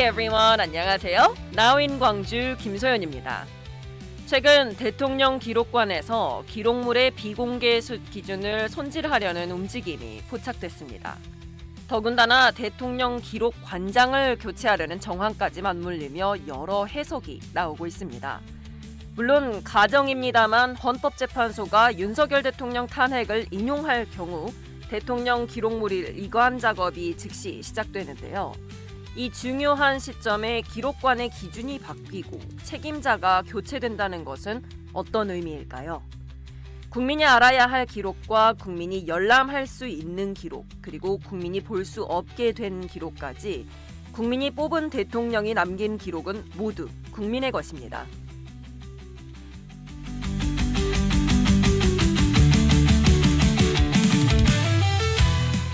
everyone. 안녕하세요. 나우인 광주 김소연입니다. 최근 대통령 기록관에서 기록물의 비공개 기준을 손질하려는 움직임이 포착됐습니다. 더군다나 대통령 기록관장을 교체하려는 정황까지 맞물리며 여러 해석이 나오고 있습니다. 물론 가정입니다만 헌법재판소가 윤석열 대통령 탄핵을 인용할 경우 대통령 기록물 이관 작업이 즉시 시작되는데요. 이 중요한 시점에 기록관의 기준이 바뀌고 책임자가 교체된다는 것은 어떤 의미일까요? 국민이 알아야 할 기록과 국민이 열람할 수 있는 기록, 그리고 국민이 볼 수 없게 된 기록까지 국민이 뽑은 대통령이 남긴 기록은 모두 국민의 것입니다.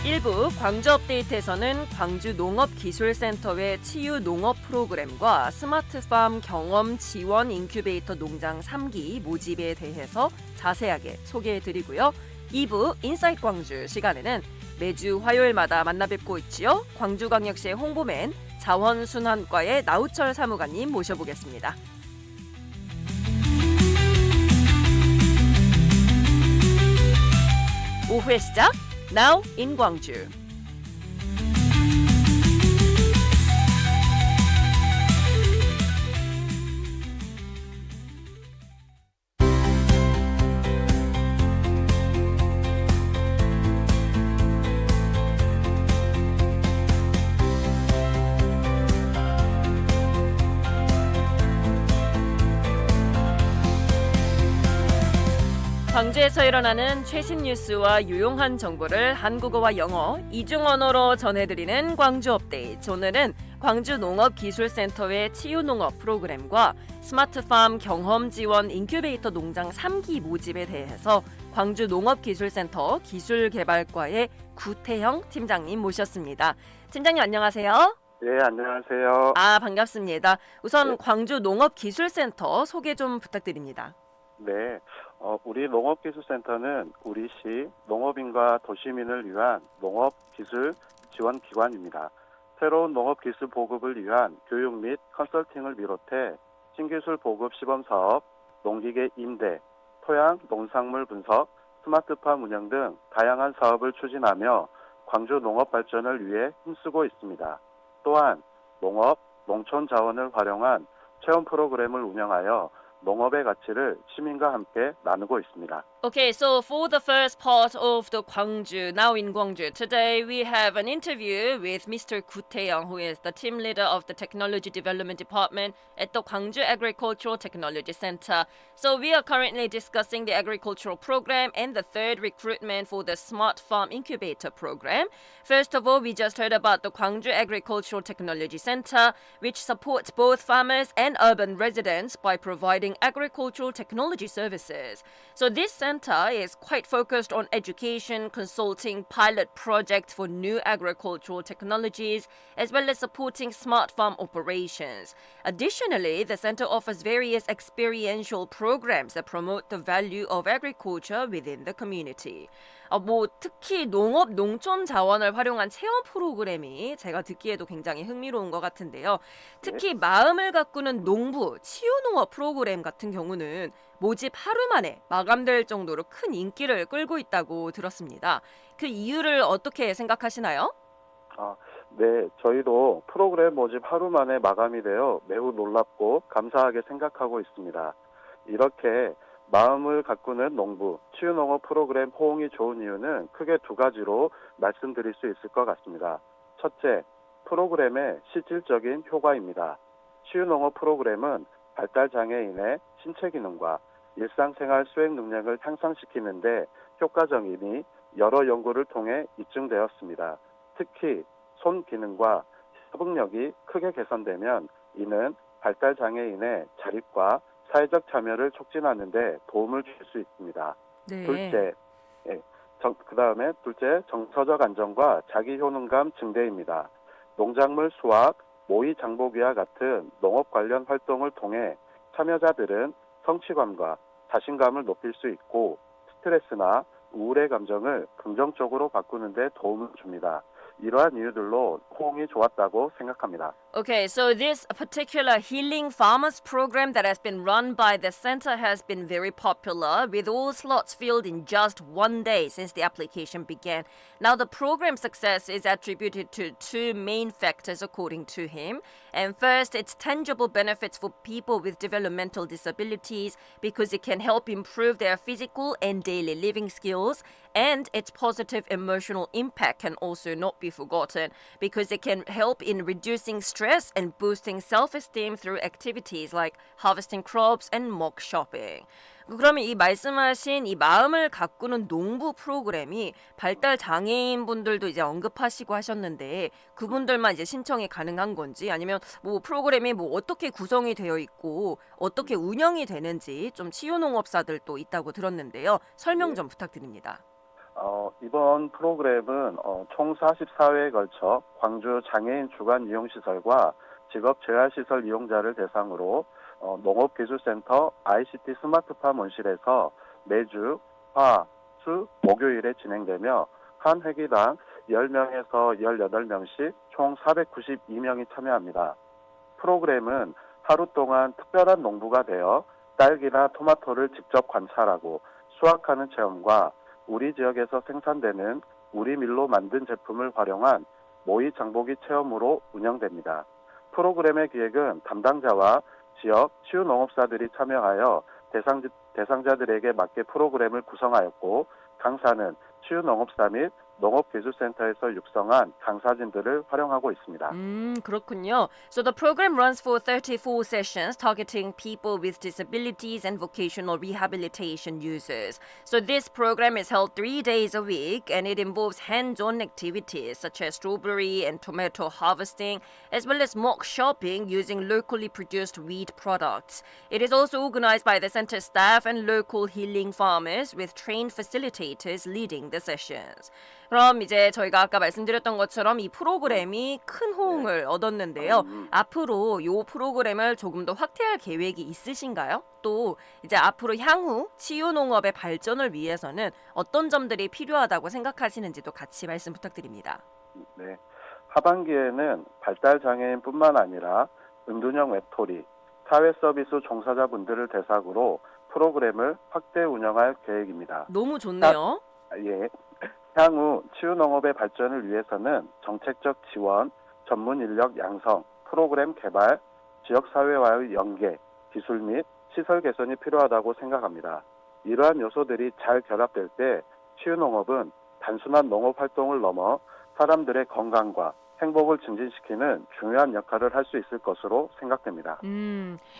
1부 광주 업데이트에서는 광주 농업기술센터의 치유 농업 프로그램과 스마트팜 경험 지원 인큐베이터 농장 3기 모집에 대해서 자세하게 소개해드리고요. 2부 인사이트 광주 시간에는 매주 화요일마다 만나뵙고 있지요. 광주광역시의 홍보맨 자원순환과의 나우철 사무관님 모셔보겠습니다. 오후의 시작 Now in 광주. 광주에서 일어나는 최신 뉴스와 유용한 정보를 한국어와 영어, 이중 언어로 전해드리는 광주 업데이트. 오늘은 광주 농업기술센터의 치유농업 프로그램과 스마트팜 경험 지원 인큐베이터 농장 3기 모집에 대해서 광주 농업기술센터 기술개발과의 구태형 팀장님 모셨습니다. 팀장님 안녕하세요. 네, 안녕하세요. 반갑습니다. 우선 네. 광주 농업기술센터 소개 좀 부탁드립니다. 네, 우리 농업기술센터는 우리 시 농업인과 도시민을 위한 농업기술 지원 기관입니다. 새로운 농업기술 보급을 위한 교육 및 컨설팅을 비롯해 신기술 보급 시범사업, 농기계 임대, 토양, 농산물 분석, 스마트팜 운영 등 다양한 사업을 추진하며 광주 농업 발전을 위해 힘쓰고 있습니다. 또한 농업, 농촌 자원을 활용한 체험 프로그램을 운영하여 농업의 가치를 시민과 함께 나누고 있습니다. Okay, so for the first part of the Gwangju, now in Gwangju, today we have an interview with Mr. Gu Tae-young, who is the team leader of the Technology Development Department at the Gwangju Agricultural Technology Center. So we are currently discussing the agricultural program and the third recruitment for the Smart Farm Incubator program. First of all, we just heard about the Gwangju Agricultural Technology Center, which supports both farmers and urban residents by providing agricultural technology services. So this center is quite focused on education, consulting, pilot projects for new agricultural technologies, as well as supporting smart farm operations. Additionally, the center offers various experiential programs that promote the value of agriculture within the community. 특히 농업, 농촌 자원을 활용한 체험 프로그램이 제가 듣기에도 굉장히 흥미로운 것 같은데요. 특히 마음을 가꾸는 농부, 치유농업 프로그램 같은 경우는 모집 하루 만에 마감될 정도로 큰 인기를 끌고 있다고 들었습니다. 그 이유를 어떻게 생각하시나요? 네, 저희도 프로그램 모집 하루 만에 마감이 되어 매우 놀랍고 감사하게 생각하고 있습니다. 이렇게 마음을 가꾸는 농부, 치유농업 프로그램 호응이 좋은 이유는 크게 두 가지로 말씀드릴 수 있을 것 같습니다. 첫째, 프로그램의 실질적인 효과입니다. 치유농업 프로그램은 발달장애인의 신체 기능과 일상생활 수행 능력을 향상시키는데 효과적임이 여러 연구를 통해 입증되었습니다. 특히 손 기능과 협응력이 크게 개선되면 이는 발달장애인의 자립과 사회적 참여를 촉진하는 데 도움을 줄 수 있습니다. 네. 둘째, 정서적 안정과 자기 효능감 증대입니다. 농작물 수확, 모의 장보기와 같은 농업 관련 활동을 통해 참여자들은 성취감과 자신감을 높일 수 있고 스트레스나 우울의 감정을 긍정적으로 바꾸는 데 도움을 줍니다. 이러한 이유들로 호응이 좋았다고 생각합니다. Okay, so this particular Healing Farmers program that has been run by the center has been very popular, with all slots filled in just one day since the application began. Now, the program's success is attributed to two main factors, according to him. And first, its tangible benefits for people with developmental disabilities because it can help improve their physical and daily living skills. And its positive emotional impact can also not be forgotten because it can help in reducing stress and boosting self-esteem through activities like harvesting crops and mock shopping. 그러면 이 말씀하신 이 마음을 가꾸는 농부 프로그램이 발달 장애인 분들도 이제 언급하시고 하셨는데 그분들만 이제 신청이 가능한 건지 아니면 뭐 프로그램이 뭐 어떻게 구성이 되어 있고 어떻게 운영이 되는지 좀 치유농업사들도 있다고 들었는데요. 설명 좀 부탁드립니다. 이번 프로그램은 총 44회에 걸쳐 광주 장애인 주간 이용시설과 직업재활시설 이용자를 대상으로 농업기술센터 ICT 스마트팜 온실에서 매주 화, 수, 목요일에 진행되며 한 회기당 10명에서 18명씩 총 492명이 참여합니다. 프로그램은 하루 동안 특별한 농부가 되어 딸기나 토마토를 직접 관찰하고 수확하는 체험과 우리 지역에서 생산되는 우리 밀로 만든 제품을 활용한 모의 장보기 체험으로 운영됩니다. 프로그램의 기획은 담당자와 지역 치유농업사들이 참여하여 대상자들에게 맞게 프로그램을 구성하였고 강사는 치유농업사 및 농업기술센터에서 육성한 강사진들을 활용하고 있습니다. 그렇군요. So the program runs for 34 sessions targeting people with disabilities and vocational rehabilitation users. So this program is held 3 days a week and it involves hands-on activities such as strawberry and tomato harvesting as well as mock shopping using locally produced wheat products. It is also organized by the center staff and local healing farmers with trained facilitators leading the sessions. 그럼 이제 저희가 아까 말씀드렸던 것처럼 이 프로그램이 큰 호응을 얻었는데요. 앞으로 이 프로그램을 조금 더 확대할 계획이 있으신가요? 또 이제 앞으로 향후 치유농업의 발전을 위해서는 어떤 점들이 필요하다고 생각하시는지도 같이 말씀 부탁드립니다. 네, 하반기에는 발달장애인뿐만 아니라 은둔형 외톨이, 사회서비스 종사자분들을 대상으로 프로그램을 확대 운영할 계획입니다. 너무 좋네요. 예. 향후 치유농업의 발전을 위해서는 정책적 지원, 전문 인력 양성, 프로그램 개발, 지역사회와의 연계, 기술 및 시설 개선이 필요하다고 생각합니다. 이러한 요소들이 잘 결합될 때 치유농업은 단순한 농업활동을 넘어 사람들의 건강과 행복을 증진시키는 중요한 역할을 할 수 있을 것으로 생각됩니다.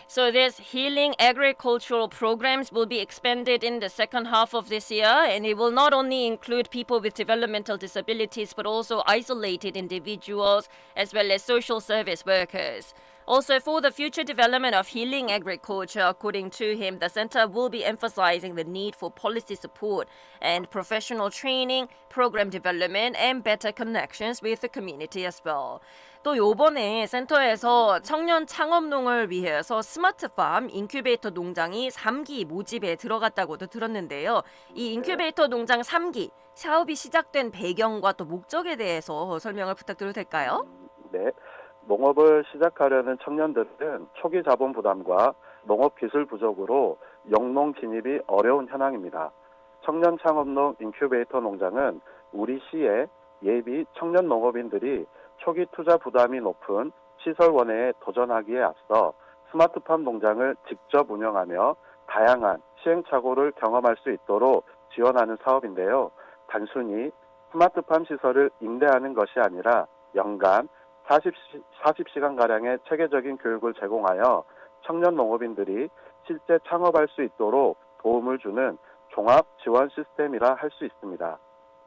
So these healing agricultural programs will be expanded in the second half of this year and it will not only include people with developmental disabilities but also isolated individuals as well as social service workers. Also, for the future development of healing agriculture, according to him, the center will be emphasizing the need for policy support and professional training, program development, and better connections with the community as well. 또 요번에 센터에서 청년 창업농을 위해서 스마트팜 인큐베이터 농장이 3기 모집에 들어갔다고도 들었는데요. 이 인큐베이터 농장 3기 사업이 시작된 배경과 또 목적에 대해서 설명을 부탁드려도 될까요? 네. 농업을 시작하려는 청년들은 초기 자본 부담과 농업 기술 부족으로 영농 진입이 어려운 현황입니다. 청년 창업농 인큐베이터 농장은 우리 시의 예비 청년 농업인들이 초기 투자 부담이 높은 시설 원해에 도전하기에 앞서 스마트팜 농장을 직접 운영하며 다양한 시행착오를 경험할 수 있도록 지원하는 사업인데요. 단순히 스마트팜 시설을 임대하는 것이 아니라 연간 40시간가량의 체계적인 교육을 제공하여 청년 농업인들이 실제 창업할 수 있도록 도움을 주는 종합 지원 시스템이라 할 수 있습니다.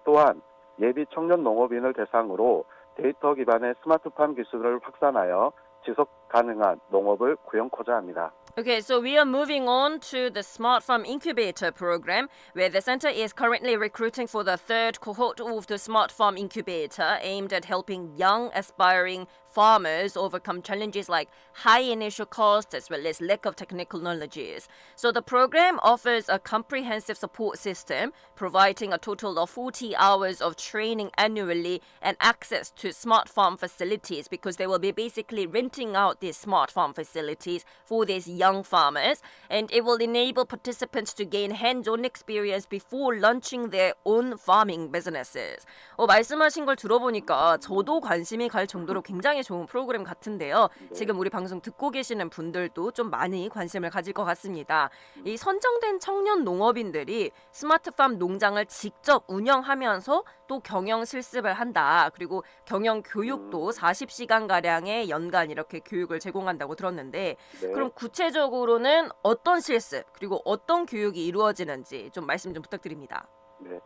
또한 예비 청년 농업인을 대상으로 데이터 기반의 스마트팜 기술을 확산하여 지속 가능한 농업을 구현코자 합니다. Okay, so we are moving on to the Smart Farm Incubator program, where the center is currently recruiting for the third cohort of the Smart Farm Incubator, aimed at helping young, aspiring farmers overcome challenges like high initial costs as well as lack of technical knowledges. So the program offers a comprehensive support system, providing a total of 40 hours of training annually and access to smart farm facilities, because they will be basically renting out these smart farm facilities for these young farmers, and it will enable participants to gain hands-on experience before launching their own farming businesses. 말씀하신 걸 들어보니까 저도 관심이 갈 정도로 굉장히 좋은 프로그램 같은데요. 지금 우리 방송 듣고 계시는 분들도 좀 많이 관심을 가질 것 같습니다. 이 선정된 청년 농업인들이 스마트팜 농장을 직접 운영하면서 또 경영 실습을 한다. 그리고 경영 교육도 40시간가량의 연간 이렇게 교육을 제공한다고 들었는데, 네. 그럼 구체적으로는 어떤 실습 그리고 어떤 교육이 이루어지는지 좀 말씀 좀 부탁드립니다. 네.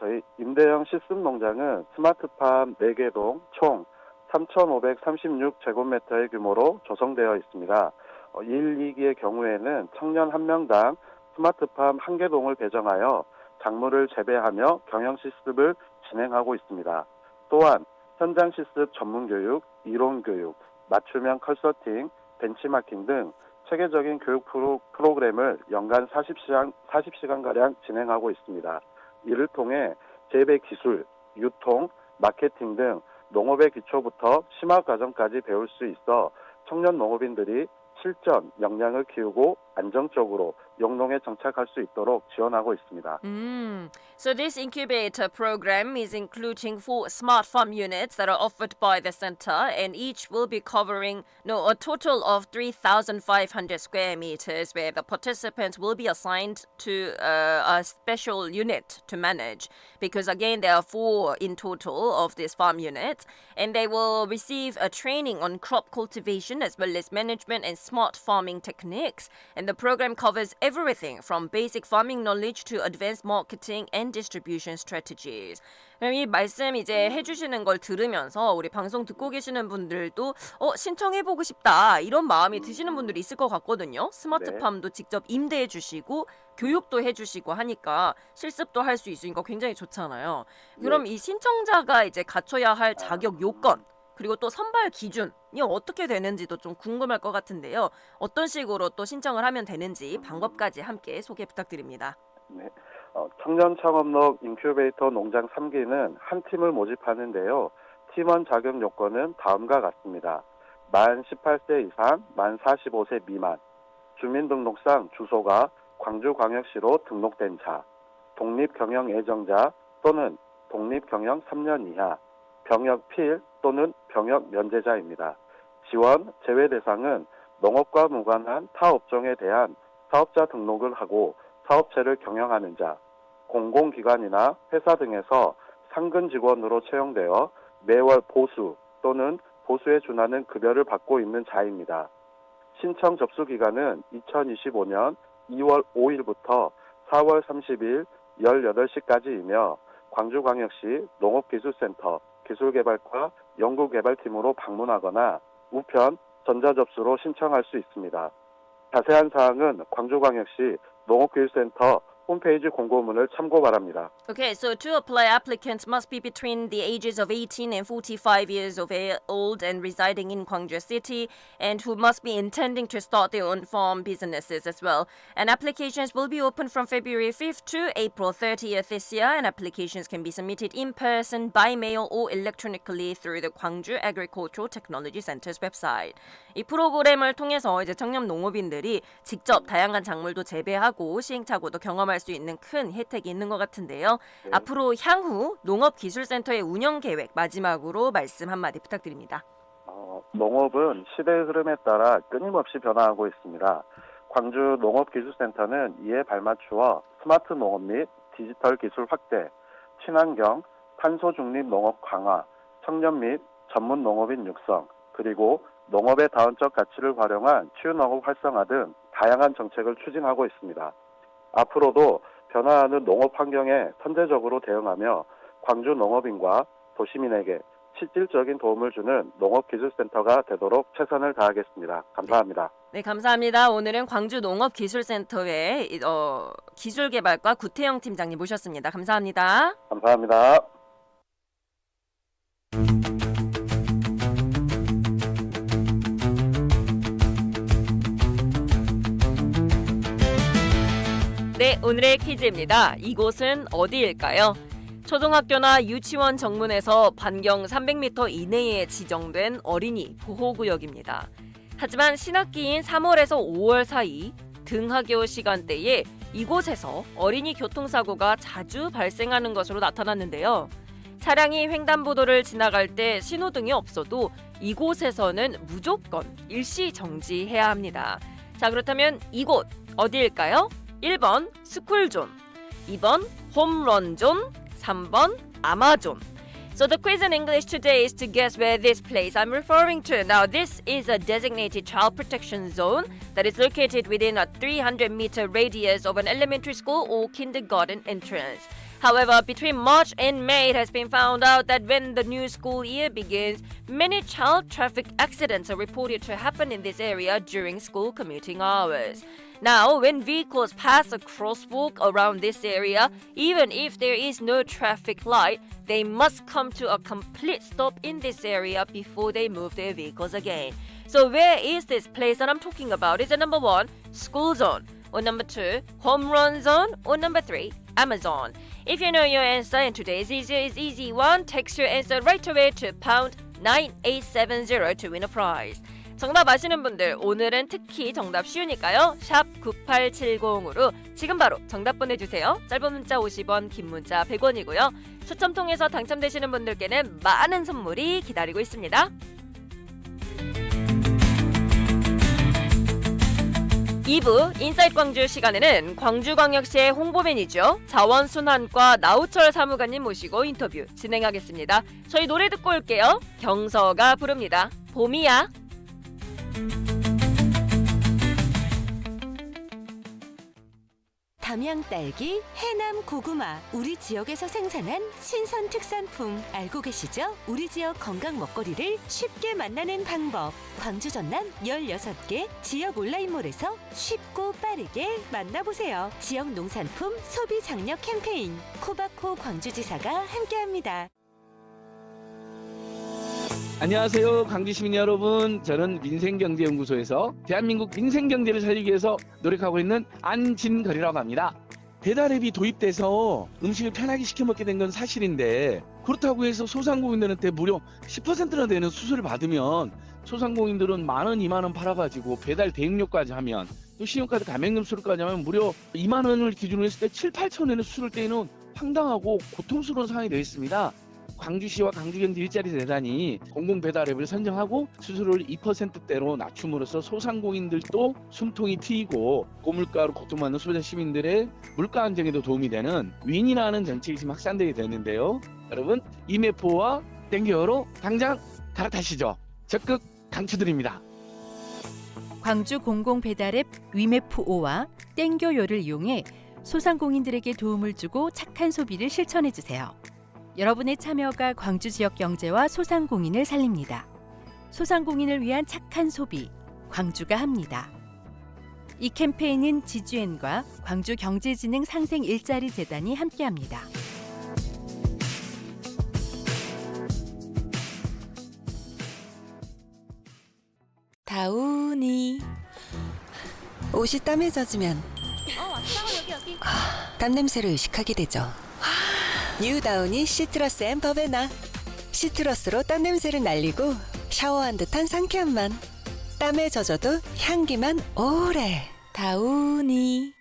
저희 임대형 실습 농장은 스마트팜 4개 동 총 3,536제곱미터의 규모로 조성되어 있습니다. 1, 2기의 경우에는 청년 1명당 스마트팜 1개 동을 배정하여 작물을 재배하며 경영 실습을 진행하고 있습니다. 또한 현장 실습 전문 교육, 이론 교육, 맞춤형 컨설팅, 벤치마킹 등 체계적인 교육 프로그램을 연간 40시간가량 진행하고 있습니다. 이를 통해 재배 기술, 유통, 마케팅 등 농업의 기초부터 심화 과정까지 배울 수 있어 청년 농업인들이 실전 역량을 키우고 안정적으로 영농에 정착할 수 있도록 지원하고 있습니다. So this incubator program is including 4 smart farm units that are offered by the center, and each will be covering a total of 3,500 square meters, where the participants will be assigned to a special unit to manage, because again there are 4 in total of these farm units, and they will receive a training on crop cultivation as well as management and smart farming techniques. And the program covers everything from basic farming knowledge to advanced marketing and distribution strategies. 그럼 이 말씀 이제 해주시는 걸 들으면서 우리 방송 듣고 계시는 분들도 신청해보고 싶다 이런 마음이 드시는 분들이 있을 것 같거든요. 스마트팜도 직접 임대해 주시고 교육도 해주시고 하니까 실습도 할 수 있으니까 굉장히 좋잖아요. 그럼 이 신청자가 이제 갖춰야 할 자격 요건 그리고 또 선발 기준이 어떻게 되는지도 좀 궁금할 것 같은데요. 어떤 식으로 또 신청을 하면 되는지 방법까지 함께 소개 부탁드립니다. 네. 청년 창업농 인큐베이터 농장 3기는 한 팀을 모집하는데요. 팀원 자격 요건은 다음과 같습니다. 만 18세 이상, 만 45세 미만, 주민등록상 주소가 광주광역시로 등록된 자, 독립경영 예정자 또는 독립경영 3년 이하, 병역 필 또는 병역 면제자입니다. 지원, 제외 대상은 농업과 무관한 타 업종에 대한 사업자 등록을 하고 사업체를 경영하는 자, 공공기관이나 회사 등에서 상근 직원으로 채용되어 매월 보수 또는 보수에 준하는 급여를 받고 있는 자입니다. 신청 접수 기간은 2025년 2월 5일부터 4월 30일 18시까지이며 광주광역시 농업기술센터 기술개발과 연구개발팀으로 방문하거나 우편 전자접수로 신청할 수 있습니다. 자세한 사항은 광주광역시 농업기술센터 홈페이지 공고문을 참고 바랍니다. Okay, so to apply, applicants must be between the ages of 18 and 45 years of old and residing in Gwangju City, and who must be intending to start their own farm businesses as well. And applications will be open from February 5th to April 30th this year, and applications can be submitted in person, by mail, or electronically through the Gwangju Agricultural Technology Center's website. 이 프로그램을 통해서 이제 청년 농업인들이 직접 다양한 작물도 재배하고 시행착오도 경험할 수 있는 큰 혜택이 있는 것 같은데요. 네. 앞으로 향후 농업기술센터의 운영 계획 마지막으로 말씀 한마디 부탁드립니다. 농업은 시대의 흐름에 따라 끊임없이 변화하고 있습니다. 광주 농업기술센터는 이에 발맞추어 스마트 농업 및 디지털 기술 확대, 친환경, 탄소 중립 농업 강화, 청년 및 전문 농업인 육성, 그리고 농업의 다원적 가치를 활용한 치유농업 활성화 등 다양한 정책을 추진하고 있습니다. 앞으로도 변화하는 농업 환경에 선제적으로 대응하며 광주 농업인과 도시민에게 실질적인 도움을 주는 농업기술센터가 되도록 최선을 다하겠습니다. 감사합니다. 네, 감사합니다. 오늘은 광주 농업기술센터의 기술개발과 구태영 팀장님 모셨습니다. 감사합니다. 감사합니다. 네, 오늘의 퀴즈입니다. 이곳은 어디일까요? 초등학교나 유치원 정문에서 반경 300m 이내에 지정된 어린이 보호구역입니다. 하지만 신학기인 3월에서 5월 사이 등하교 시간대에 이곳에서 어린이 교통사고가 자주 발생하는 것으로 나타났는데요. 차량이 횡단보도를 지나갈 때 신호등이 없어도 이곳에서는 무조건 일시 정지해야 합니다. 자, 그렇다면 이곳 어디일까요? 1번 스쿨존, 2번 홈런존, 3번 아마존. So the quiz in English today is to guess where this place I'm referring to. Now this is a designated child protection zone that is located within a 300-meter radius of an elementary school or kindergarten entrance. However, between March and May, it has been found out that when the new school year begins, many child traffic accidents are reported to happen in this area during school commuting hours. Now, when vehicles pass a crosswalk around this area, even if there is no traffic light, they must come to a complete stop in this area before they move their vehicles again. So where is this place that I'm talking about? Is it number 1, school zone, or number 2, home run zone, or number 3, Amazon? If you know your answer and today's easy one, text your answer right away to pound 9870 to win a prize. 정답 아시는 분들 오늘은 특히 정답 쉬우니까요. 샵 9870으로 지금 바로 정답 보내주세요. 짧은 문자 50원, 긴 문자 100원이고요. 추첨 통해서 당첨되시는 분들께는 많은 선물이 기다리고 있습니다. 2부 인사이트 광주 시간에는 광주광역시의 홍보맨이죠. 자원순환과 나우철 사무관님 모시고 인터뷰 진행하겠습니다. 저희 노래 듣고 올게요. 경서가 부릅니다. 봄이야. 담양 딸기, 해남 고구마, 우리 지역에서 생산한 신선 특산품 알고 계시죠? 우리 지역 건강 먹거리를 쉽게 만나는 방법. 광주 전남 16개 지역 온라인몰에서 쉽고 빠르게 만나보세요. 지역 농산품 소비 장려 캠페인 코바코 광주지사가 함께합니다. 안녕하세요. 광주시민 여러분. 저는 민생경제연구소에서 대한민국 민생경제를 살리기 위해서 노력하고 있는 안진걸이라고 합니다. 배달앱이 도입돼서 음식을 편하게 시켜 먹게 된 건 사실인데 그렇다고 해서 소상공인들한테 무려 10%나 되는 수수료를 받으면 소상공인들은 10,000원, 20,000원 팔아가지고 배달 대행료까지 하면 또 신용카드 가맹점 수수료까지 하면 무려 20,000원을 기준으로 했을 때 7, 8,000원의 수수료를 떼는 황당하고 고통스러운 상황이 되어 있습니다. 광주시와 광주경제 일자리 재단이 공공배달앱을 선정하고 수수료를 2%대로 낮춤으로써 소상공인들도 숨통이 트이고 고물가로 고통받는 소비자 시민들의 물가 안정에도 도움이 되는 윈이라는 정책이 지금 확산되게 되는데요. 여러분 이메포와 땡겨로 당장 갈아타시죠. 적극 강추드립니다. 광주 공공배달앱 위메프5와 땡겨요를 이용해 소상공인들에게 도움을 주고 착한 소비를 실천해주세요. 여러분의 참여가 광주 지역 경제와 소상공인을 살립니다. 소상공인을 위한 착한 소비, 광주가 합니다. 이 캠페인은 지주엔과 광주경제진흥 상생 일자리 재단이 함께합니다. 다운이 옷이 땀에 젖으면 땀 냄새를 의식하게 되죠. 뉴 다운이 시트러스 앤 버베나. 시트러스로 땀 냄새를 날리고 샤워한 듯한 상쾌함만. 땀에 젖어도 향기만 오래. 다운이.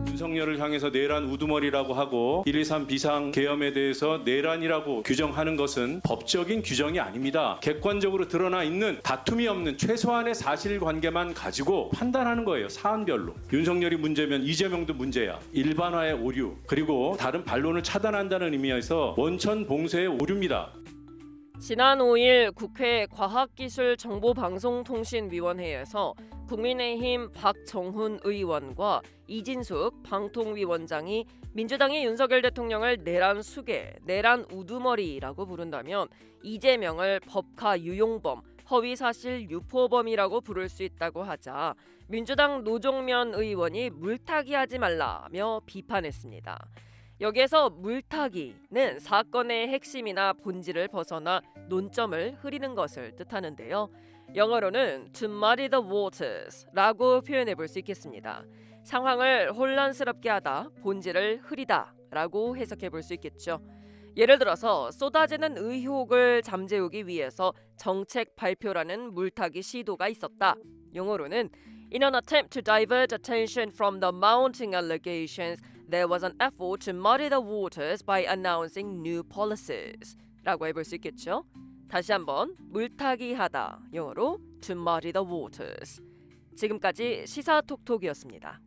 윤석열을 향해서 내란 우두머리라고 하고 123 비상 계엄에 대해서 내란이라고 규정하는 것은 법적인 규정이 아닙니다. 객관적으로 드러나 있는 다툼이 없는 최소한의 사실관계만 가지고 판단하는 거예요. 사안별로. 윤석열이 문제면 이재명도 문제야. 일반화의 오류 그리고 다른 반론을 차단한다는 의미에서 원천 봉쇄의 오류입니다. 지난 5일 국회 과학기술정보방송통신위원회에서 국민의힘 박정훈 의원과 이진숙 방통위원장이 민주당이 윤석열 대통령을 내란 수괴, 내란 우두머리라고 부른다면 이재명을 법카 유용범, 허위사실 유포범이라고 부를 수 있다고 하자 민주당 노종면 의원이 물타기하지 말라며 비판했습니다. 여기에서 물타기는 사건의 핵심이나 본질을 벗어나 논점을 흐리는 것을 뜻하는데요. 영어로는 to muddy the waters라고 표현해 볼 수 있겠습니다. 상황을 혼란스럽게 하다, 본질을 흐리다라고 해석해 볼 수 있겠죠. 예를 들어서 쏟아지는 의혹을 잠재우기 위해서 정책 발표라는 물타기 시도가 있었다. 영어로는 In an attempt to divert attention from the mounting allegations, there was an effort to muddy the waters by announcing new policies 라고 해볼 수 있겠죠. 다시 한번 물타기 하다, 영어로 to muddy the waters. 지금까지 시사톡톡이었습니다.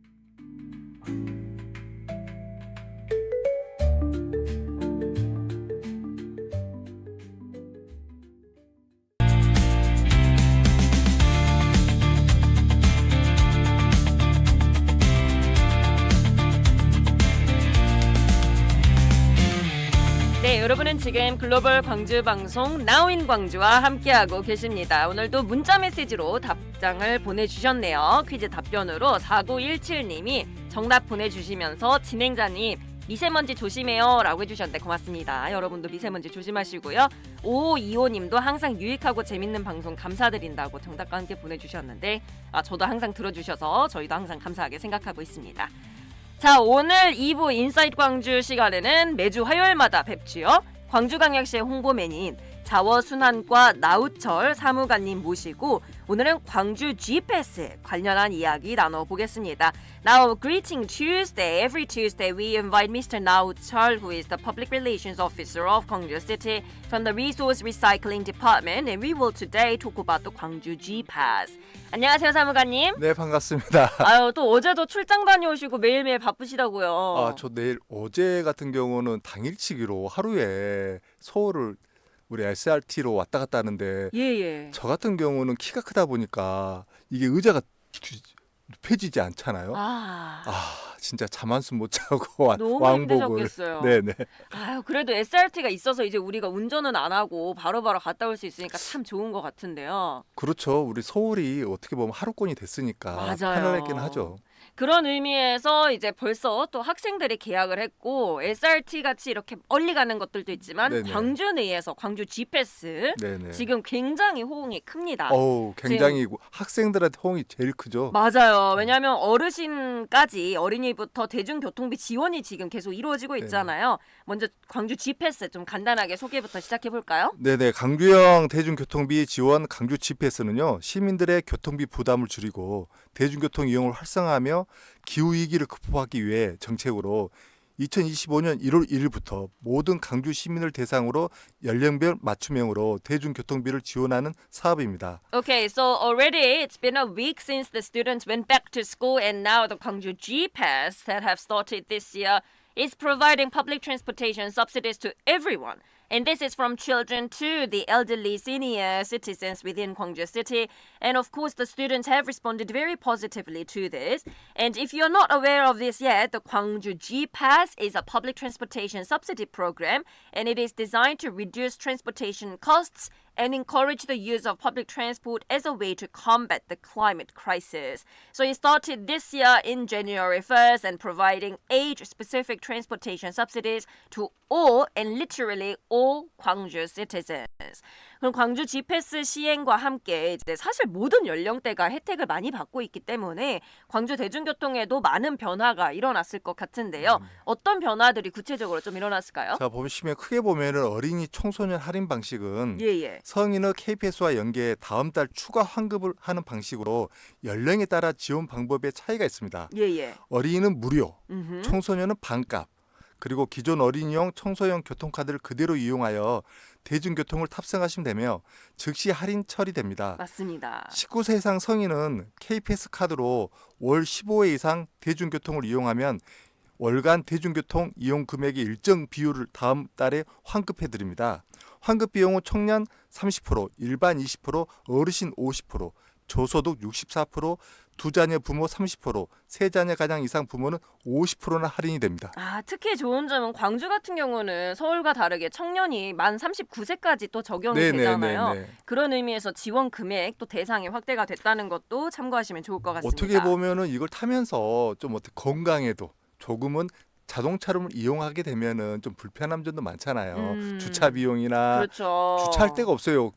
네, 여러분은 지금 글로벌 광주 방송 나우인 광주와 함께하고 계십니다. 오늘도 문자 메시지로 답장을 보내주셨네요. 퀴즈 답변으로 4917님이 정답 보내주시면서 진행자님 미세먼지 조심해요 라고 해주셨는데 고맙습니다. 여러분도 미세먼지 조심하시고요. 5525님도 항상 유익하고 재밌는 방송 감사드린다고 정답과 함께 보내주셨는데 저도 항상 들어주셔서 저희도 항상 감사하게 생각하고 있습니다. 자, 오늘 2부 인사이트 광주 시간에는 매주 화요일마다 뵙지요. 광주광역시의 홍보맨인 자원순환과 나우철 사무관님 모시고 오늘은 광주 GPS 관련한 이야기 나눠보겠습니다. Now, greeting Tuesday. Every Tuesday, we invite Mr. Nao Chol, who is the Public Relations Officer of Gwangju City from the Resource Recycling Department, and we will today talk about the Gwangju G-Pass. 안녕하세요, 사무관님. 네, 반갑습니다. 아유, 또 어제도 출장 다녀오시고 매일매일 바쁘시다고요. 저 내일 어제 같은 경우는 당일치기로 하루에 서울을 우리 SRT로 왔다 갔다 하는데 예. 저 같은 경우는 키가 크다 보니까 이게 의자가 펴지지 않잖아요. 진짜 잠 한숨 못 자고 너무 왕복을. 힘드셨겠어요. 네네. 아유, 그래도 SRT가 있어서 이제 우리가 운전은 안 하고 바로바로 갔다 올 수 있으니까 참 좋은 것 같은데요. 그렇죠. 우리 서울이 어떻게 보면 하루권이 됐으니까 맞아요. 편안하긴 하죠. 그런 의미에서 이제 벌써 또 학생들이 계약을 했고 SRT 같이 이렇게 멀리 가는 것들도 있지만 네네. 광주 내에서 광주 G패스 네네. 지금 굉장히 호응이 큽니다. 굉장히 학생들한테 호응이 제일 크죠. 맞아요. 왜냐하면 어르신까지 어린이부터 대중교통비 지원이 지금 계속 이루어지고 있잖아요. 먼저 광주 G패스 좀 간단하게 소개부터 시작해 볼까요? 네네. 강주형 대중교통비 지원 강주 GPS는요, 시민들의 교통비 부담을 줄이고 대중교통 이용을 활성화하며 기후위기를 극복하기 위해 정책으로 2025년 1월 1일부터 모든 강주 시민을 대상으로 연령별 맞춤형으로 대중교통비를 지원하는 사업입니다. Okay, so already it's been a week since the students went back to school, and now the Gwangju G-Pass that have started this year is providing public transportation subsidies to everyone. And this is from children to the elderly senior citizens within Gwangju City. And of course, the students have responded very positively to this. And if you're not aware of this yet, the Gwangju G-Pass is a public transportation subsidy program, and it is designed to reduce transportation costs and encourage the use of public transport as a way to combat the climate crisis. So it started this year in January 1st and providing age-specific transportation subsidies to all and literally all Gwangju citizens. 그럼 광주 G패스 시행과 함께 이제 사실 모든 연령대가 혜택을 많이 받고 있기 때문에 광주 대중교통에도 많은 변화가 일어났을 것 같은데요. 어떤 변화들이 구체적으로 좀 일어났을까요? 자, 보시면 크게 보면은 어린이 청소년 할인 방식은 예. 성인의 KPS와 연계해 다음 달 추가 환급을 하는 방식으로 연령에 따라 지원 방법에 차이가 있습니다. 예. 어린이는 무료, 음흠. 청소년은 반값, 그리고 기존 어린이용 청소년 교통카드를 그대로 이용하여 대중교통을 탑승하시면 되며 즉시 할인 처리됩니다. 맞습니다. 19세 이상 성인은 KPS 카드로 월 15회 이상 대중교통을 이용하면 월간 대중교통 이용 금액의 일정 비율을 다음 달에 환급해 드립니다. 환급 비용은 청년 30%, 일반 20%, 어르신 50%, 저소득 64%, 두 자녀 부모 30%, 세 자녀 가장 이상 부모는 50%나 할인이 됩니다. 아, 특히 좋은 점은 광주 같은 경우는 서울과 다르게 청년이 만 39세까지 또 적용이 되잖아요. 그런 의미에서 지원 금액 또 대상이 확대가 됐다는 것도 참고하시면 좋을 것 같습니다. 어떻게 보면은 이걸 타면서 좀 어떻게 건강에도 조금은 자동차를 이용하게 되면은 좀 불편한 점도 많잖아요. 주차 비용이나 그렇죠. 주차할 데가 없어요.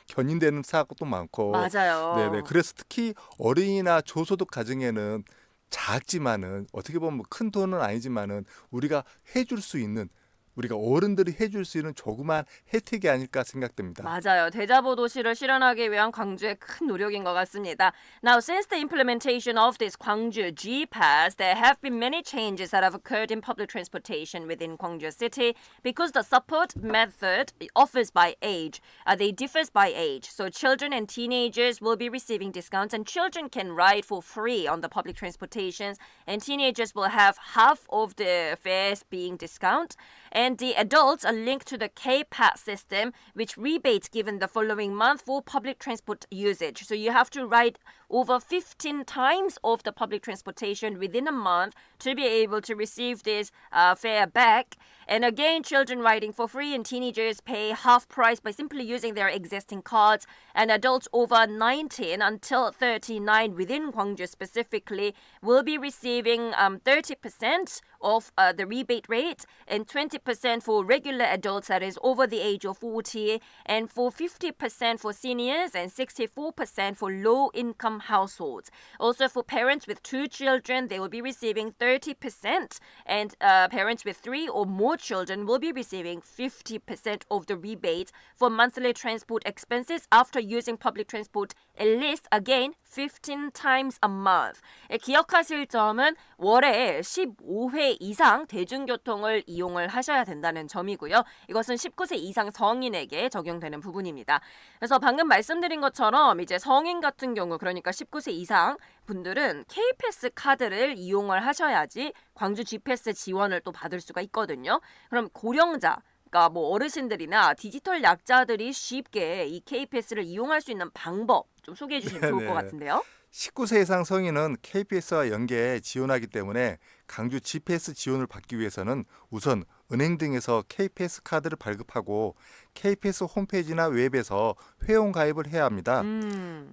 견인되는 사고도 많고. 맞아요. 네네. 그래서 특히 어린이나 저소득 가정에는 작지만은 어떻게 보면 큰 돈은 아니지만은 우리가 해줄 수 있는 우리가 어른들이 해줄 수 있는 조그만 혜택이 아닐까 생각됩니다. 맞아요. 대자보 도시를 실현하기 위한 광주의 큰 노력인 것 같습니다. Now, since the implementation of this Gwangju G-Pass, there have been many changes that have occurred in public transportation within Gwangju City because the support method offers by age. They differs by age. So children and teenagers will be receiving discounts, and children can ride for free on the public transportations, and teenagers will have half of the fares being discount. And the adults are linked to the K-Pass system, which rebates given the following month for public transport usage. So you have to ride over 15 times of the public transportation within a month to be able to receive this fare back. And again, children riding for free and teenagers pay half price by simply using their existing cards. And adults over 19 until 39 within Gwangju specifically will be receiving 30% of the rebate rate and 20% for regular adults, that is over the age of 40, and for 50% for seniors and 64% for low-income households. Also, for parents with 2 children, they will be receiving 30%, and parents with 3 or more children will be receiving 50% of the rebate for monthly transport expenses after using public transport at least, again, 15 times a month. 기억하실 점은 월에 15회 이상 대중교통을 이용을 하셔야 된다는 점이고요. 이것은 19세 이상 성인에게 적용되는 부분입니다. 그래서 방금 말씀드린 것처럼 이제 성인 같은 경우, 그러니까 19세 이상 분들은 K패스 카드를 이용을 하셔야지 광주 G패스 지원을 또 받을 수가 있거든요. 그럼 고령자, 그러니까 뭐 어르신들이나 디지털 약자들이 쉽게 이 K패스를 이용할 수 있는 방법 좀 소개해 주시면 좋을 것 같은데요. 19세 이상 성인은 KPS와 연계에 지원하기 때문에 광주 G패스 지원을 받기 위해서는 우선 은행 등에서 KPS 카드를 발급하고 KPS 홈페이지나 웹에서 회원 가입을 해야 합니다.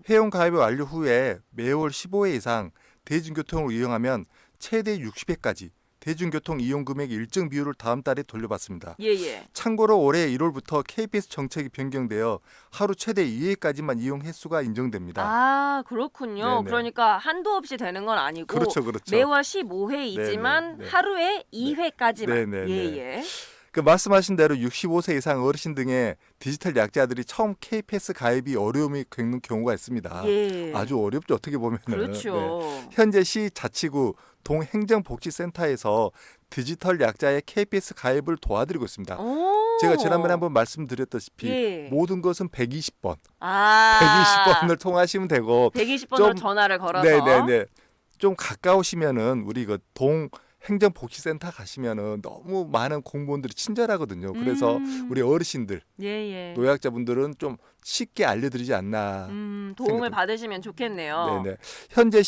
회원 가입 완료 후에 매월 15회 이상 대중교통을 이용하면 최대 60회까지 대중교통 이용 금액의 일정 비율을 다음 달에 돌려받습니다. 예. 참고로 올해 1월부터 KPS 정책이 변경되어 하루 최대 2회까지만 이용 횟수가 인정됩니다. 아, 그렇군요. 네네. 그러니까 한도 없이 되는 건 아니고 그렇죠. 매월 15회이지만 네네. 하루에 2회까지만. 네네네. 예. 그 말씀하신 대로 65세 이상 어르신 등의 디지털 약자들이 처음 KPS 가입이 어려움이 겪는 경우가 있습니다. 예. 아주 어렵죠. 어떻게 보면은. 그렇죠. 현재 시 자치구 동행정복지센터에서 디지털 약자의 KPS 가입을 도와드리고 있습니다. 오. 제가 지난번에 한번 말씀드렸다시피 예. 모든 것은 120번, 아. 120번을 통하시면 되고 120번으로 좀- 전화를 걸어서. 네네네. 좀 가까우시면은 우리 그 동행정복지센터 가시면은 너무 많은 공무원들이 친절하거든요. 그래서 우리 어르신들, 예. 노약자분들은 좀 쉽게 알려드리지 않나. 도움을 생각합니다. 받으시면 좋겠네요. 네네. 현재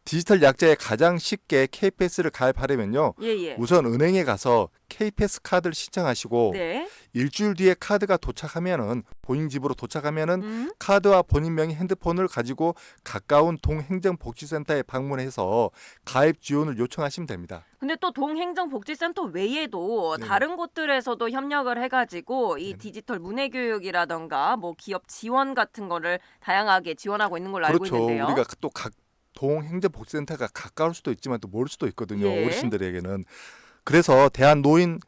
디지털 약자에 가장 쉽게 KPS를 가입하려면요. 예. 우선 은행에 가서 KPS 카드를 신청하시고 네. 일주일 뒤에 카드가 도착하면은 본인 집으로 도착하면은 카드와 본인명의 핸드폰을 가지고 가까운 동행정복지센터에 방문해서 가입 지원을 요청하시면 됩니다. 근데 또 동행정복지센터 외에도 네. 다른 곳들에서도 협력을 해가지고 이 디지털 문해교육이라던가 뭐 기업 지원 같은 거를 다양하게 지원하고 있는 걸로 알고 그렇죠. 있는데요. 우리가 또 동행정복지센터가 가까울 수도 있지만 또 멀 수도 있거든요. 예. 어르신들에게는. 그래서 대한노인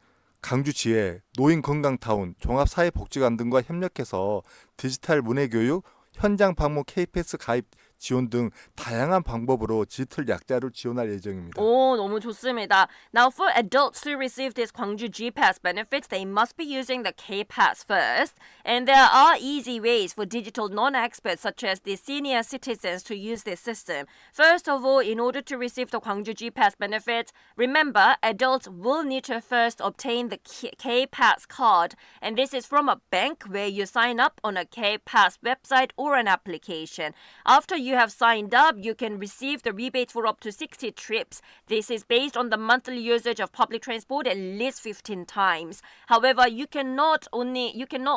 강주지회, 노인건강타운, 종합사회복지관 등과 협력해서 디지털 문해교육, 현장 방문 KPS 가입 지원 등 다양한 방법으로 디지털 약자를 지원할 예정입니다. 오, 너무 좋습니다. Now, for adults to receive this Gwangju G-Pass benefits, they must be using the K-Pass first. And there are easy ways for digital non-experts such as the senior citizens to use this system. First of all, in order to receive the Gwangju G-Pass benefits, remember, adults will need to first obtain the K-Pass card. And this is from a bank where you sign up on a K-Pass website or an application. After you have signed up, you can receive the rebates for up to 60 trips. This is based on the monthly usage of public transport at least 15 times. However, you cannot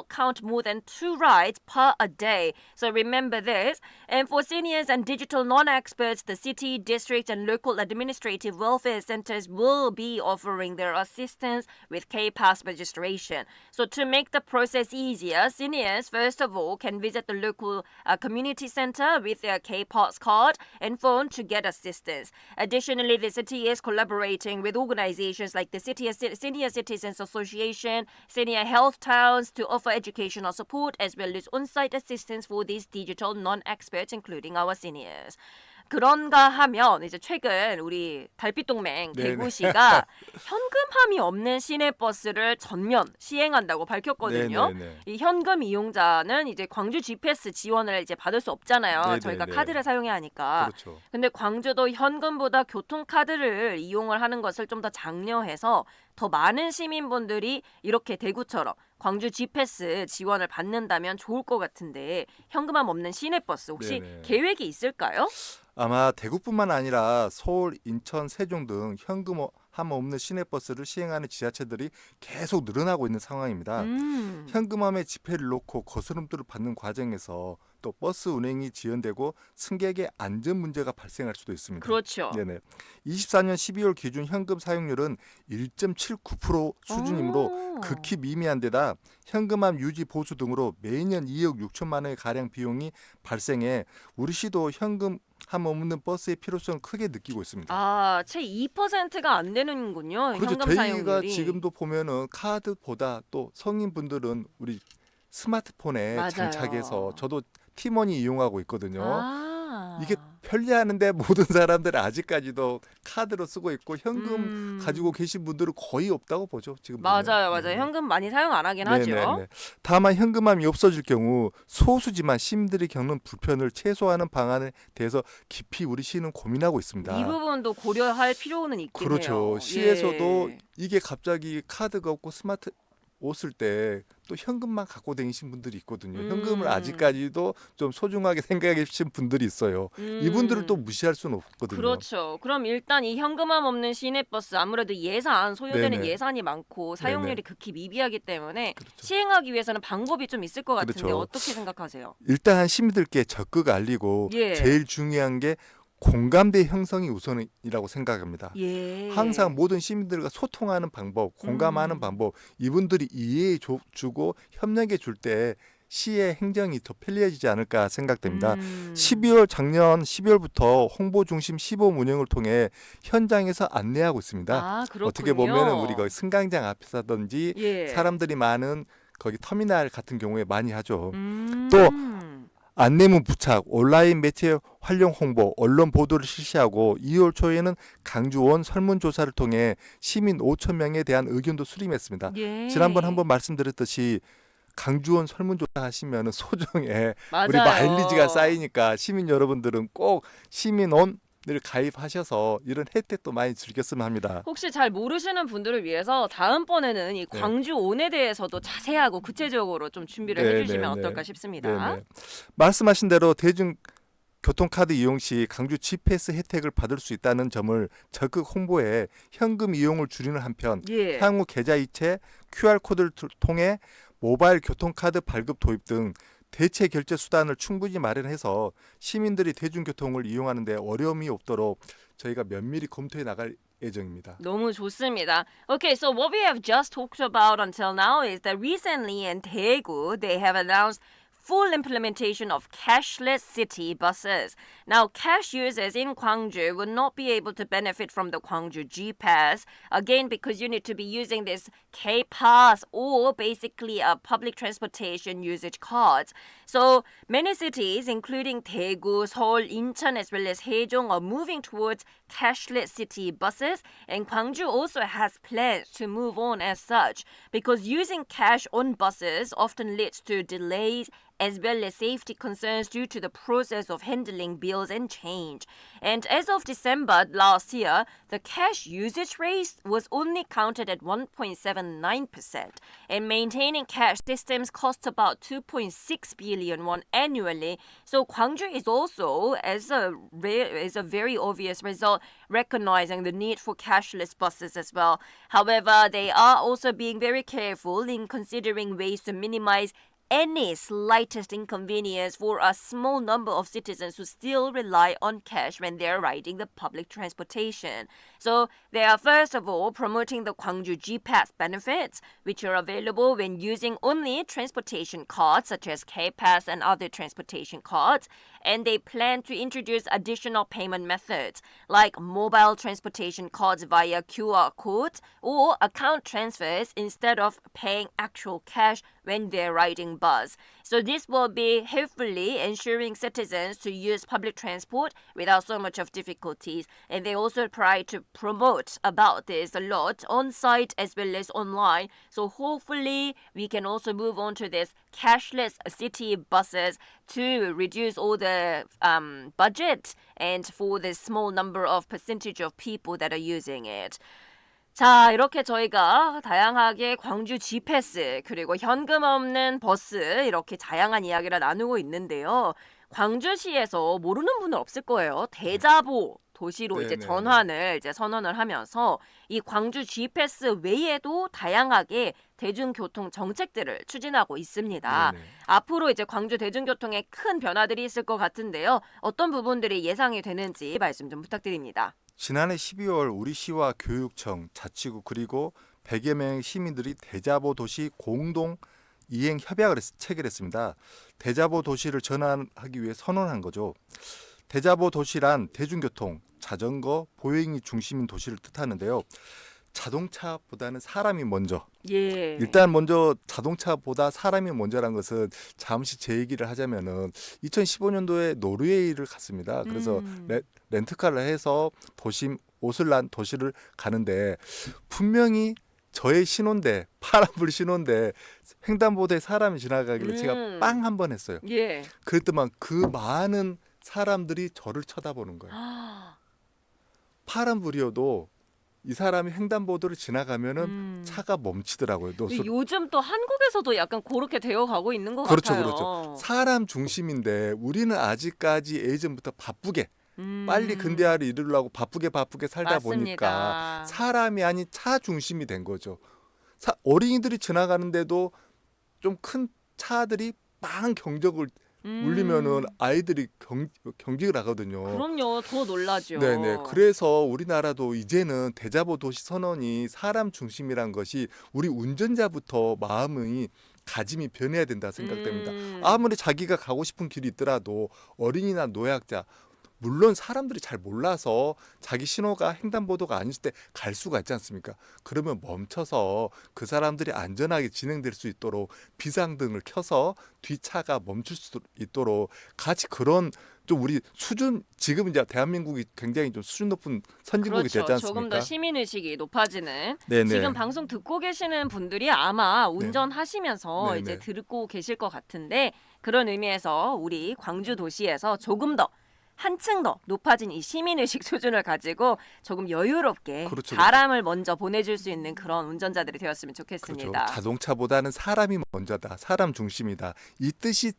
count more than 2 rides per a day. So remember this. And for seniors and digital non-experts, the city, district, and local administrative welfare centers will be offering their assistance with K-Pass registration. So to make the process easier, seniors, first of all, can visit the local community center with their K-Pass card and phone to get assistance. Additionally, the city is collaborating with organizations like the Senior Citizens Association, Senior Health Towns to offer educational support as well as on-site assistance for these digital non-experts, including our seniors. 그런가 하면 이제 최근 우리 달빛동맹 네네. 대구시가 현금함이 없는 시내버스를 전면 시행한다고 밝혔거든요. 네네네. 이 현금 이용자는 이제 광주 GPS 지원을 이제 받을 수 없잖아요. 네네네. 저희가 카드를 사용해야 하니까. 그렇죠. 근데 광주도 현금보다 교통카드를 이용을 하는 것을 좀 더 장려해서 더 많은 시민분들이 이렇게 대구처럼 광주 G패스 지원을 받는다면 좋을 것 같은데 현금함 없는 시내버스 혹시 네네. 계획이 있을까요? 아마 대구뿐만 아니라 서울, 인천, 세종 등 현금함 없는 시내버스를 시행하는 지자체들이 계속 늘어나고 있는 상황입니다. 현금함에 지폐를 놓고 거스름돈을 받는 과정에서 또 버스 운행이 지연되고 승객의 안전 문제가 발생할 수도 있습니다. 그렇죠. 네네. 24년 12월 기준 현금 사용률은 1.79% 수준이므로 극히 미미한 데다 현금함 유지 보수 등으로 매년 2억 6천만 원의 가량 비용이 발생해 우리 시도 현금함 없는 버스의 필요성을 크게 느끼고 있습니다. 아, 채 2%가 안 되는군요. 그렇죠. 현금 저희가 사용률이. 지금도 보면은 카드보다 또 성인분들은 우리 스마트폰에 맞아요. 장착해서 저도 티머니 이용하고 있거든요. 아. 이게 편리하는데 모든 사람들은 아직까지도 카드로 쓰고 있고 현금 가지고 계신 분들은 거의 없다고 보죠. 지금 보면. 맞아요, 맞아요. 네. 현금 많이 사용 안 하긴 하죠. 네네네. 다만 현금함이 없어질 경우 소수지만 시민들이 겪는 불편을 최소화하는 방안에 대해서 깊이 우리 시는 고민하고 있습니다. 이 부분도 고려할 필요는 있긴 그렇죠. 해요. 시에서도 예. 이게 갑자기 카드가 없고 스마트 옷을 때 또 현금만 갖고 다니신 분들이 있거든요. 현금을 아직까지도 좀 소중하게 생각해 주신 분들이 있어요. 이분들을 또 무시할 수는 없거든요. 그렇죠. 그럼 일단 이 현금함 없는 시내버스 아무래도 예산 소요되는 네네. 예산이 많고 사용률이 네네. 극히 미비하기 때문에 그렇죠. 시행하기 위해서는 방법이 좀 있을 것 같은데 그렇죠. 어떻게 생각하세요? 일단 시민들께 적극 알리고 예. 제일 중요한 게 공감대 형성이 우선이라고 생각합니다. 예. 항상 모든 시민들과 소통하는 방법, 공감하는 방법, 이분들이 이해해 주고 협력해 줄 때 시의 행정이 더 편리해지지 않을까 생각됩니다. 작년 12월부터 홍보 중심 시범 운영을 통해 현장에서 안내하고 있습니다. 아, 그렇군요. 어떻게 보면은 우리가 승강장 앞에서든지 예. 사람들이 많은 거기 터미널 같은 경우에 많이 하죠. 음. 또 안내문 부착, 온라인 매체 활용 홍보, 언론 보도를 실시하고 2월 초에는 강주원 설문조사를 통해 시민 5천 명에 대한 의견도 수렴했습니다. 예. 지난번 한번 말씀드렸듯이 강주원 설문조사 하시면 소정에 맞아요. 우리 마일리지가 쌓이니까 시민 여러분들은 꼭 시민원을 가입하셔서 이런 혜택도 많이 즐겼으면 합니다. 혹시 잘 모르시는 분들을 위해서 다음번에는 이 네. 광주온에 대해서도 자세하고 구체적으로 좀 준비를 네, 해주시면 네, 어떨까 네. 싶습니다. 네네. 말씀하신 대로 대중교통카드 이용 시 강주 GPS 혜택을 받을 수 있다는 점을 적극 홍보해 현금 이용을 줄이는 한편 예. 향후 계좌이체, QR코드를 통해 모바일 교통카드 발급 도입 등 대체 결제 수단을 충분히 마련해서 시민들이 대중교통을 이용하는 데 어려움이 없도록 저희가 면밀히 검토해 나갈 예정입니다. 너무 좋습니다. Okay, so what we have just talked about until now is that recently in Daegu, they have announced full implementation of cashless city buses. Now, cash users in Gwangju will not be able to benefit from the Gwangju G-Pass, again because you need to be using this K-Pass or basically a public transportation usage cards. So many cities, including Daegu, Seoul, Incheon, as well as Haejong, are moving towards cashless city buses, and Gwangju also has plans to move on as such because using cash on buses often leads to delays as well as safety concerns due to the process of handling bills and change. And as of December last year, the cash usage rate was only counted at 1.79%, and maintaining cash systems costs about 2.6 billion won annually. So Gwangju is also, as a very obvious result, recognizing the need for cashless buses as well. However, they are also being very careful in considering ways to minimize any slightest inconvenience for a small number of citizens who still rely on cash when they're riding the public transportation. So they are first of all promoting the Gwangju G-Pass benefits, which are available when using only transportation cards such as K-Pass and other transportation cards. And they plan to introduce additional payment methods like mobile transportation cards via QR codes or account transfers instead of paying actual cash when they're riding bus. So this will be hopefully ensuring citizens to use public transport without so much of difficulties. And they also try to promote about this a lot on site as well as online. So hopefully we can also move on to this cashless city buses to reduce all the budget and for the small number of percentage of people that are using it. 자, 이렇게 저희가 다양하게 광주 G패스 그리고 현금 없는 버스 이렇게 다양한 이야기를 나누고 있는데요. 광주시에서 모르는 분은 없을 거예요. 대자보 도시로 이제 네네. 전환을 이제 선언을 하면서 이 광주 G패스 외에도 다양하게 대중교통 정책들을 추진하고 있습니다. 네네. 앞으로 이제 광주 대중교통에 큰 변화들이 있을 것 같은데요. 어떤 부분들이 예상이 되는지 말씀 좀 부탁드립니다. 지난해 12월 우리 시와 교육청, 자치구 그리고 100여 명의 시민들이 대자보 도시 공동 이행 협약을 체결했습니다. 대자보 도시를 전환하기 위해 선언한 거죠. 대자보 도시란 대중교통, 자전거, 보행이 중심인 도시를 뜻하는데요. 자동차보다는 사람이 먼저. 예. 일단 먼저 자동차보다 사람이 먼저란 것은 잠시 제 얘기를 하자면은 2015년도에 노르웨이를 갔습니다. 그래서 렌트카를 해서 도심 오슬란 도시를 가는데 분명히 저의 신호인데 파란불 신호인데 횡단보도에 사람이 지나가길래 제가 빵 한 번 했어요. 예. 그랬더만 그 많은 사람들이 저를 쳐다보는 거예요. 파란불이어도 이 사람이 횡단보도를 지나가면은 차가 멈추더라고요. 요즘 또 한국에서도 약간 그렇게 되어 가고 있는 것 그렇죠, 같아요. 그렇죠. 사람 중심인데 우리는 아직까지 예전부터 바쁘게 빨리 근대화를 이루려고 바쁘게 살다 보니까 맞습니다. 사람이 아닌 차 중심이 된 거죠. 어린이들이 지나가는데도 좀 큰 차들이 빵 경적을 울리면은 아이들이 경직을 하거든요. 그럼요. 더 놀라죠. 네네. 그래서 우리나라도 이제는 대자보 도시 선언이 사람 중심이란 것이 우리 운전자부터 마음이 가짐이 변해야 된다 생각됩니다. 아무리 자기가 가고 싶은 길이 있더라도 어린이나 노약자 물론 사람들이 잘 몰라서 자기 신호가 횡단보도가 아닐 때 갈 수가 있지 않습니까? 그러면 멈춰서 그 사람들이 안전하게 진행될 수 있도록 비상등을 켜서 뒷차가 멈출 수 있도록 같이 그런 좀 우리 수준 지금 이제 대한민국이 굉장히 좀 수준 높은 선진국이 그렇죠. 되지 않습니까? 조금 더 시민의식이 높아지는. 네네. 지금 방송 듣고 계시는 분들이 아마 운전하시면서 네네. 이제 듣고 계실 것 같은데 그런 의미에서 우리 광주 도시에서 조금 더 한층 더 높아진 이 시민의식 수준을 가지고 조금 여유롭게 그렇죠, 사람을 먼저 보내줄 수 있는 그런 운전자들이 되었으면 그렇죠. 좋겠습니다. 자동차보다는 사람이 먼저다. 사람 중심이다. 이 뜻이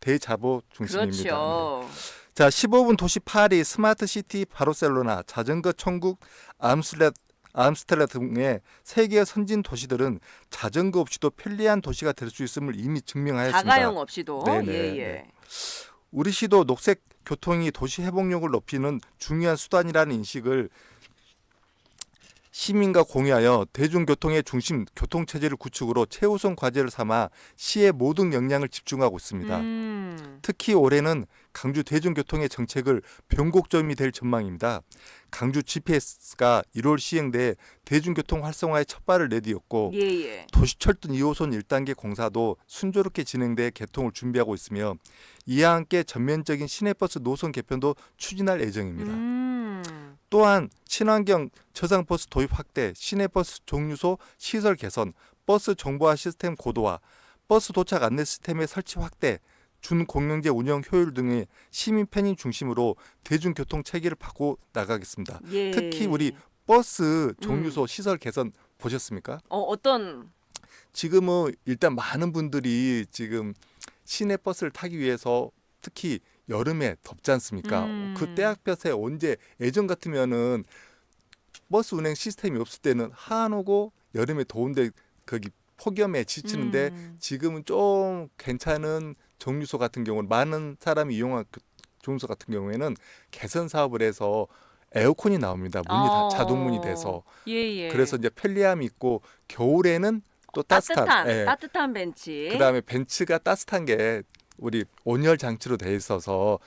대자보 중심입니다. 그렇죠. 네. 자, 15분 도시 파리, 스마트 시티 바르셀로나, 자전거 천국 암스테르담 등의 세계 선진 도시들은 자전거 없이도 편리한 도시가 될 수 있음을 이미 증명하였습니다. 자가용 없이도. 네네, 예. 네. 우리 시도 녹색 교통이 도시 회복력을 높이는 중요한 수단이라는 인식을 시민과 공유하여 대중교통의 중심 교통체제를 구축으로 최우선 과제를 삼아 시의 모든 역량을 집중하고 있습니다. 특히 올해는 광주 대중교통의 정책을 변곡점이 될 전망입니다. 광주 GPS가 1월 시행돼 대중교통 활성화에 첫발을 내디뎠고 예. 도시철도 2호선 1단계 공사도 순조롭게 진행돼 개통을 준비하고 있으며 이와 함께 전면적인 시내버스 노선 개편도 추진할 예정입니다. 또한 친환경 저상버스 도입 확대, 시내버스 종류소 시설 개선, 버스 정보화 시스템 고도화, 버스 도착 안내 시스템의 설치 확대, 준공영제 운영 효율 등의 시민 편의 중심으로 대중교통 체계를 바꿔 나가겠습니다. 예. 특히 우리 버스 종류소 시설 개선 보셨습니까? 어떤 지금은 일단 많은 분들이 지금 시내 버스를 타기 위해서 특히 여름에 덥지 않습니까? 그 때학볕에 언제 예전 같으면은 버스 운행 시스템이 없을 때는 한오고 여름에 더운데 거기 폭염에 지치는데 지금은 좀 괜찮은 정류소 같은 경우는 많은 사람이 이용한 그 정류소 같은 경우에는 개선 사업을 해서 에어컨이 나옵니다. 문이 다 자동문이 돼서 예. 그래서 이제 편리함이 있고 겨울에는 또 따뜻한 벤치. 그다음에 벤츠가 따뜻한 게 우리 온열 장치로 돼 있어서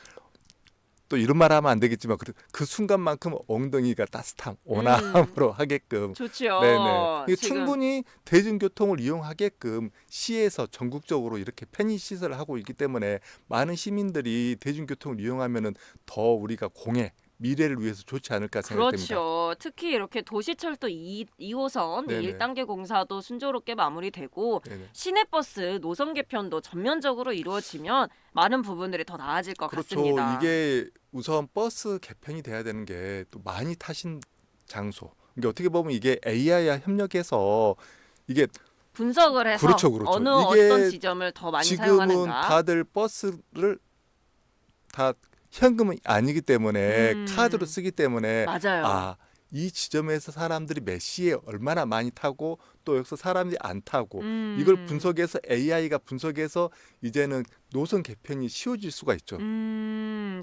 또 이런 말 하면 안 되겠지만 그 순간만큼 엉덩이가 따뜻함, 온화함으로 하게끔 좋죠. 네네. 이게 지금 충분히 대중교통을 이용하게끔 시에서 전국적으로 이렇게 편의 시설을 하고 있기 때문에 많은 시민들이 대중교통을 이용하면은 더 우리가 미래를 위해서 좋지 않을까 생각됩니다. 그렇죠. 특히 이렇게 도시철도 2호선 네네. 1단계 공사도 순조롭게 마무리되고 네네. 시내버스 노선 개편도 전면적으로 이루어지면 많은 부분들이 더 나아질 것 그렇죠. 같습니다. 이게 우선 버스 개편이 돼야 되는 게 또 많이 타신 장소. 그러니까 어떻게 보면 이게 AI와 협력해서 이게 분석을 해서 그렇죠. 어느 이게 어떤 지점을 더 많이 지금은 사용하는가. 다들 버스를 다 현금은 아니기 때문에 카드로 쓰기 때문에 맞아요. 이 지점에서 사람들이 몇 시에 얼마나 많이 타고 또 여기서 사람들이 안 타고 음. 이걸 분석해서 AI가 분석해서 이제는 노선 개편이 쉬워질 수가 있죠.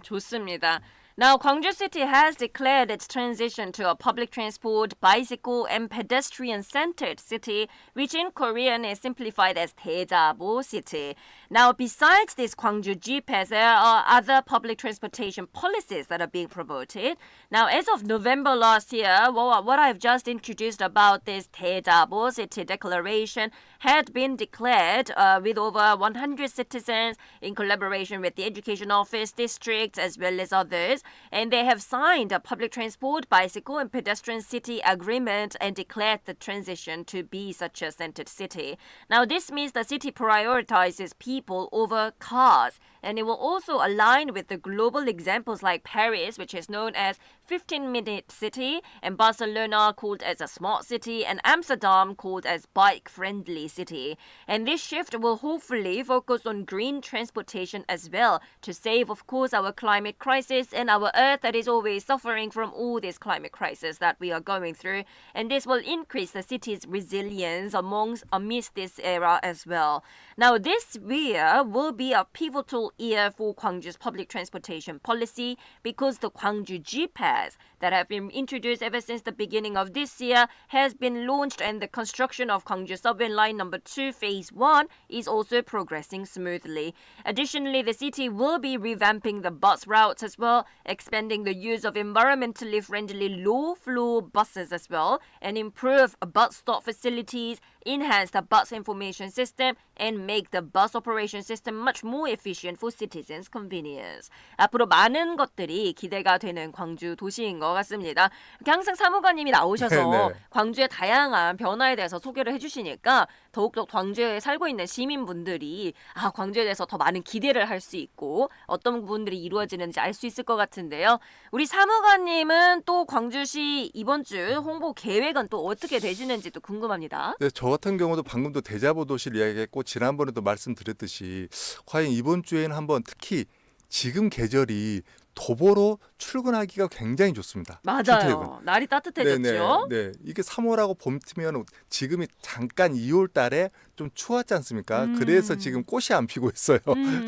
좋습니다. Now, Gwangju City has declared its transition to a public transport, bicycle, and pedestrian-centered city, which in Korean is simplified as Daejabo City. Now, besides this Gwangju GPS, there are other public transportation policies that are being promoted. Now, as of November last year, what I've just introduced about this Daejabo City declaration had been declared with over 100 citizens in collaboration with the Education Office, districts, as well as others. And they have signed a public transport, bicycle, and pedestrian city agreement and declared the transition to be such a centered city. Now, this means the city prioritizes people over cars, and it will also align with the global examples like Paris, which is known as 15-minute city, and Barcelona called as a smart city, and Amsterdam called as bike-friendly city. And this shift will hopefully focus on green transportation as well to save, of course, our climate crisis and our earth that is always suffering from all this climate crisis that we are going through. And this will increase the city's resilience amidst this era as well. Now, this year will be a pivotal year for Gwangju's public transportation policy because the Gwangju G-Pass that have been introduced ever since the beginning of this year has been launched, and the construction of Gwangju Subway Line Number 2 Phase 1 is also progressing smoothly. Additionally, the city will be revamping the bus routes as well, expanding the use of environmentally friendly low-floor buses as well, and improve bus stop facilities, enhance the bus information system, and make the bus operation system much more efficient for citizens' convenience. 앞으로 많은 것들이 기대가 되는 광주 도시인 것 같습니다. 이렇게 항상 사무관님이 나오셔서 네. 광주의 다양한 변화에 대해서 소개를 해주시니까 더욱더 광주에 살고 있는 시민분들이 광주에 대해서 더 많은 기대를 할 수 있고 어떤 부분들이 이루어지는지 알 수 있을 것 같은데요. 우리 사무관님은 또 광주시 이번 주 홍보 계획은 또 어떻게 되시는지 또 궁금합니다. 네, 저 같은 경우도 방금도 대자보 도시를 이야기했고 지난번에도 말씀드렸듯이 과연 이번 주에는 한번 특히 지금 계절이 도보로 출근하기가 굉장히 좋습니다. 맞아요. 출퇴근. 날이 따뜻해졌죠. 네. 이게 3월하고 봄이면 지금이 잠깐 2월 달에 좀 추웠지 않습니까? 그래서 지금 꽃이 안 피고 있어요.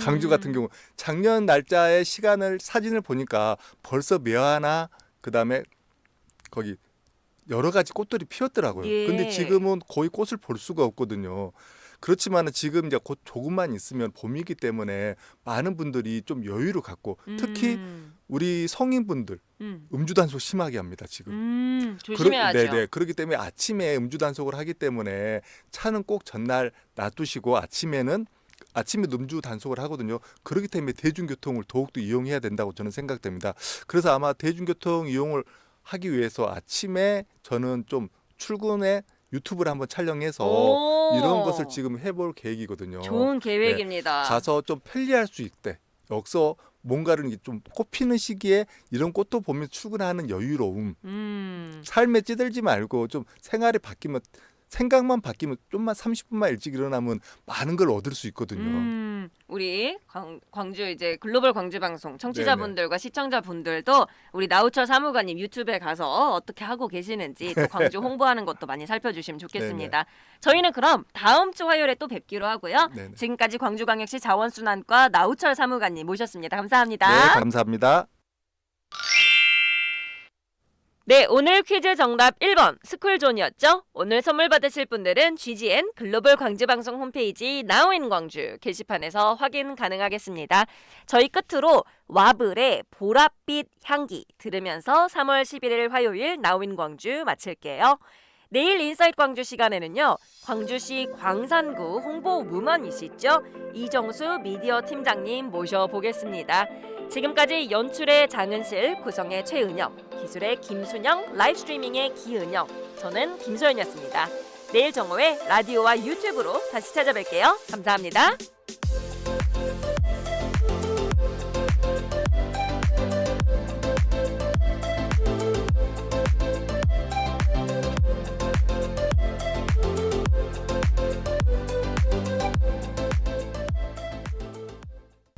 광주 같은 경우 작년 날짜의 사진을 보니까 벌써 매화나 그다음에 거기 여러 가지 꽃들이 피었더라고요. 예. 근데 지금은 거의 꽃을 볼 수가 없거든요. 그렇지만 지금 이제 곧 조금만 있으면 봄이기 때문에 많은 분들이 좀 여유를 갖고 특히 우리 성인분들 음주 단속 심하게 합니다 지금. 조심해야죠. 네네. 그렇기 때문에 아침에 음주 단속을 하기 때문에 차는 꼭 전날 놔두시고 아침에도 음주 단속을 하거든요. 그렇기 때문에 대중교통을 더욱더 이용해야 된다고 저는 생각됩니다. 그래서 아마 대중교통 이용을 하기 위해서 아침에 저는 좀 출근에 유튜브를 한번 촬영해서 오. 이런 것을 지금 해볼 계획이거든요. 좋은 계획입니다. 가서 좀 편리할 수 있대. 여기서 뭔가를 좀 꽃피는 시기에 이런 꽃도 보면 출근하는 여유로움. 삶에 찌들지 말고 좀 생활이 바뀌면 생각만 바뀌면 좀만 30분만 일찍 일어나면 많은 걸 얻을 수 있거든요. 우리 광주 이제 글로벌 광주 방송 청취자분들과 시청자분들도 우리 나우철 사무관님 유튜브에 가서 어떻게 하고 계시는지 또 광주 홍보하는 것도 많이 살펴주시면 좋겠습니다. 저희는 그럼 다음 주 화요일에 또 뵙기로 하고요. 네네. 지금까지 광주광역시 자원순환과 나우철 사무관님 모셨습니다. 감사합니다. 네, 감사합니다. 네, 오늘 퀴즈 정답 1번 스쿨존이었죠? 오늘 선물 받으실 분들은 GGN 글로벌 광주방송 홈페이지 Now in 광주 게시판에서 확인 가능하겠습니다. 저희 끝으로 와블의 보랏빛 향기 들으면서 3월 11일 화요일 Now in 광주 마칠게요. 내일 인사이트 광주 시간에는요. 광주시 광산구 홍보무먼이시죠? 이정수 미디어 팀장님 모셔보겠습니다. 지금까지 연출의 장은실, 구성의 최은영, 기술의 김순영, 라이브 스트리밍의 기은영, 저는 김소연이었습니다. 내일 정오에 라디오와 유튜브로 다시 찾아뵐게요. 감사합니다.